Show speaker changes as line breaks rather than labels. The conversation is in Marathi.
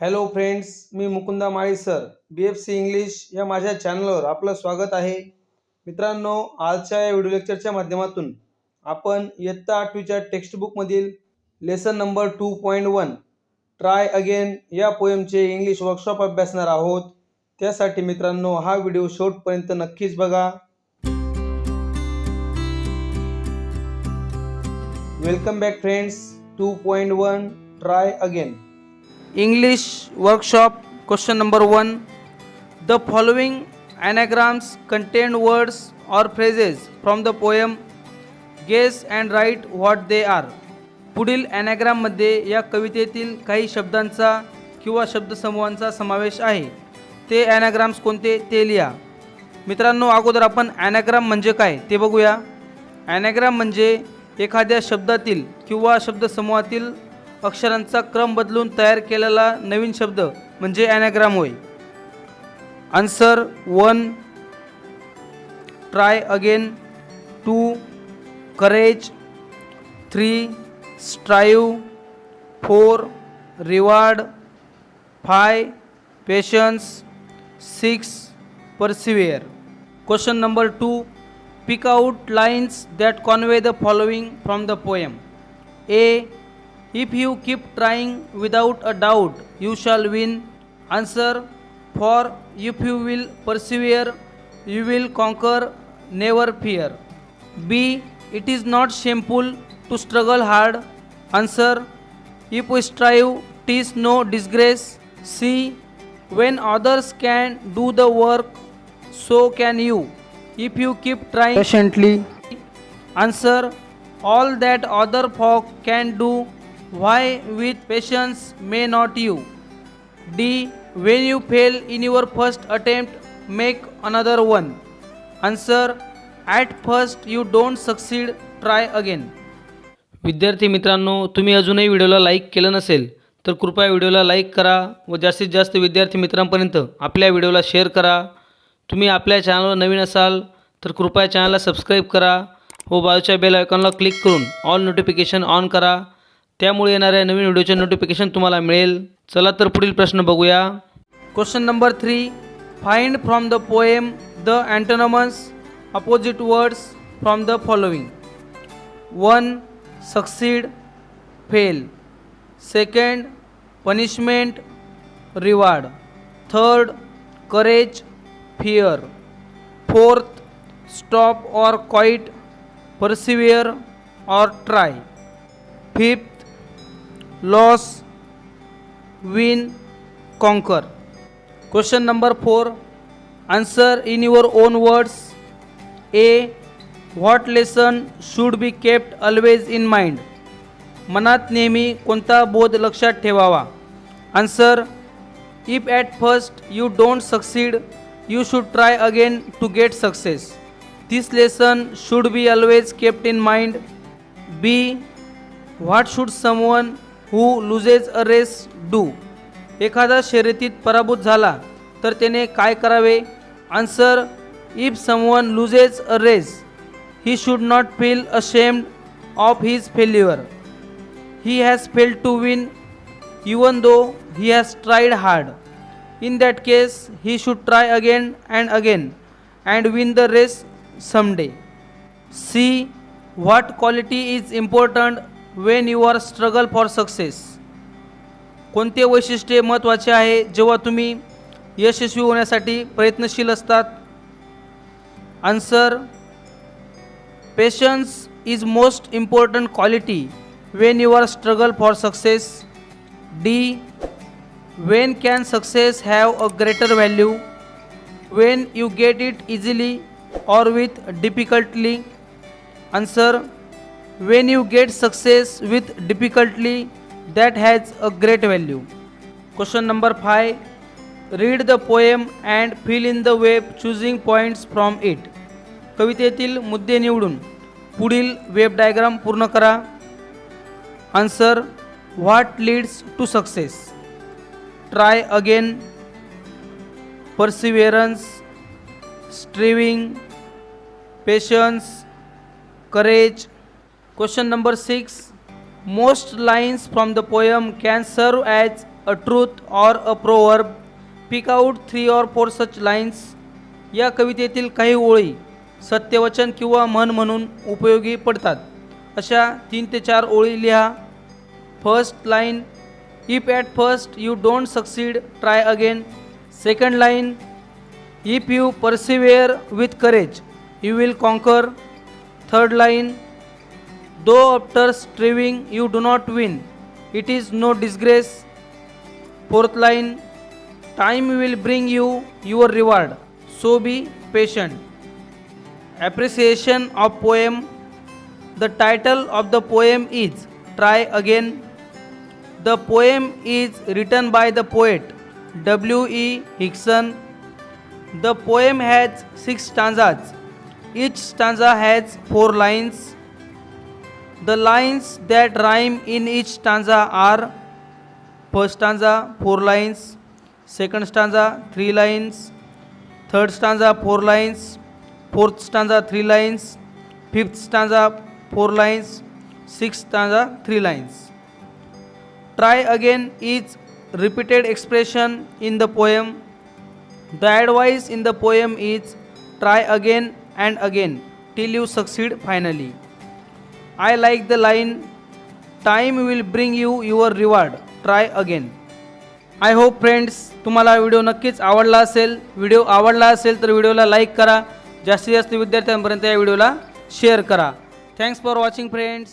हॅलो फ्रेंड्स, मी मुकुंदा माळी सर BFC इंग्लिश या माझ्या चॅनलवर आपलं स्वागत आहे. मित्रांनो, आजच्या या व्हिडिओ लेक्चरच्या माध्यमातून आपण इयत्ता 8वीच्या टेक्स्टबुकमधील लेसन नंबर 2.1 ट्राय अगेन या पोएमचे इंग्लिश वर्कशॉप अभ्यासणार आहोत. त्यासाठी मित्रांनो हा व्हिडिओ शेवटपर्यंत नक्कीच बघा. Welcome back friends. 2.1 try again. English workshop question number 1. The following anagrams contain words or phrases from the poem. Guess and write what they are. पुढील ॲनाग्राम मध्ये या कवितेतील काही शब्दांचा किंवा शब्दसमूहांचा समावेश आहे. ते ॲनाग्राम्स कोणते ते लिहा. मित्रांनो, अगोदर आपण ॲनाग्राम म्हणजे काय ते बघूया. ॲनाग्राम म्हणजे एखाद्या शब्दातील किंवा शब्दसमूहातील अक्षरांचा क्रम बदलून तयार केलेला नवीन शब्द म्हणजे ॲनाग्राम होय. Answer 1 try again, 2 courage, 3 strive, 4 reward, 5 patience, 6 persevere. Question number 2. Pick out lines that convey the following from the poem. A. If you keep trying without a doubt, you shall win. Answer. For if you will persevere, you will conquer. Never fear. B. It is not shameful to struggle hard. Answer. If we strive, 'tis no disgrace. C. When others can do the work, so can you, if you keep trying patiently. Answer. All that other folk can do, why with patience may not you? D. When you fail in your first attempt, make another one. Answer. At first you don't succeed, try again. विद्यार्थी मित्रांनो, तुम्ही अजूनही व्हिडिओला लाईक केलं नसेल तर कृपया व्हिडिओला लाईक करा व जास्तीत जास्त विद्यार्थी मित्रांपर्यंत आपल्या व्हिडिओला शेअर करा. तुम्ही आपल्या चॅनलवर नवीन असाल तर कृपया चॅनलला सबस्क्राईब करा व बाजूच्या बेल आयकॉनला क्लिक करून ऑल नोटिफिकेशन ऑन करा. त्यामुळे येणाऱ्या नवीन व्हिडिओचे नोटिफिकेशन तुम्हाला मिळेल. चला तर पुढील प्रश्न बघूया. Question number 3. Find from the poem the antonyms opposite words from the following. 1 succeed, fail. 2 punishment, reward. 3 courage, fear. 4 stop और क्वाइट, परसिव्हिअर और try. 5 loss, win, conquer. Question number 4. Answer in your own words. A. What lesson should be kept always in mind. मनात नेहमी कोणता बोध लक्षात ठेवावा. Answer. If at first you don't succeed, you should try again to get success. This lesson should be always kept in mind. B. What should someone who loses a race do. एखादा शर्यतीत पराभूत झाला तर त्याने काय करावे. Answer. If someone loses a race, he should not feel ashamed of his failure. He has failed to win even though he has tried hard. In that case he should try again and win the race someday. C. What quality is important when you are struggle for success. कोणते वैशिष्ट्य महत्त्वाचे आहे जेव्हा तुम्ही यशस्वी होण्यासाठी प्रयत्नशील असतात. Answer. Patience is most important quality when you are struggle for success. D. When can success have a greater value. When you get it easily or with difficultly. Answer. When you get success with difficulty, that has a great value. Question number 5. Read the poem and fill in the web choosing points from it. कवितेतील मुद्दे निवडून पुढील वेब डायग्राम पूर्ण करा. Answer. What leads to success? Try again, perseverance, striving, patience, courage. Question number 6. Most lines from the poem can serve as a truth or a proverb. Pick out 3 or 4 such lines. या कवितेतील काही ओळी सत्यवचन किंवा म्हण म्हणून उपयोगी पडतात. अशा 3 ते 4 ओळी लिहा. First line, if at first you don't succeed, try again. Second line, if you persevere with courage, you will conquer. Third line, though after striving you do not win, it is no disgrace. Fourth line, time will bring you your reward, so be patient. Appreciation of poem. The title of the poem is Try Again. The poem is written by the poet W.E. Hickson. The poem has 6 stanzas. Each stanza has 4 lines. The lines that rhyme in each stanza are: first stanza 4 lines, second stanza 3 lines, third stanza 4 lines, fourth stanza 3 lines, fifth stanza 4 lines, sixth stanza 3 lines. Try again is repeated expression in the poem. The advice in the poem is try again and again till you succeed finally. I like the line, time will bring you your reward, try again. I hope friends तुम्हाला व्हिडिओ नक्कीच आवडला असेल. व्हिडिओ आवडला असेल तर व्हिडिओला लाईक करा. जास्तीत जास्त विद्यार्थ्यांपर्यंत या व्हिडिओला शेअर करा. Thanks for watching friends.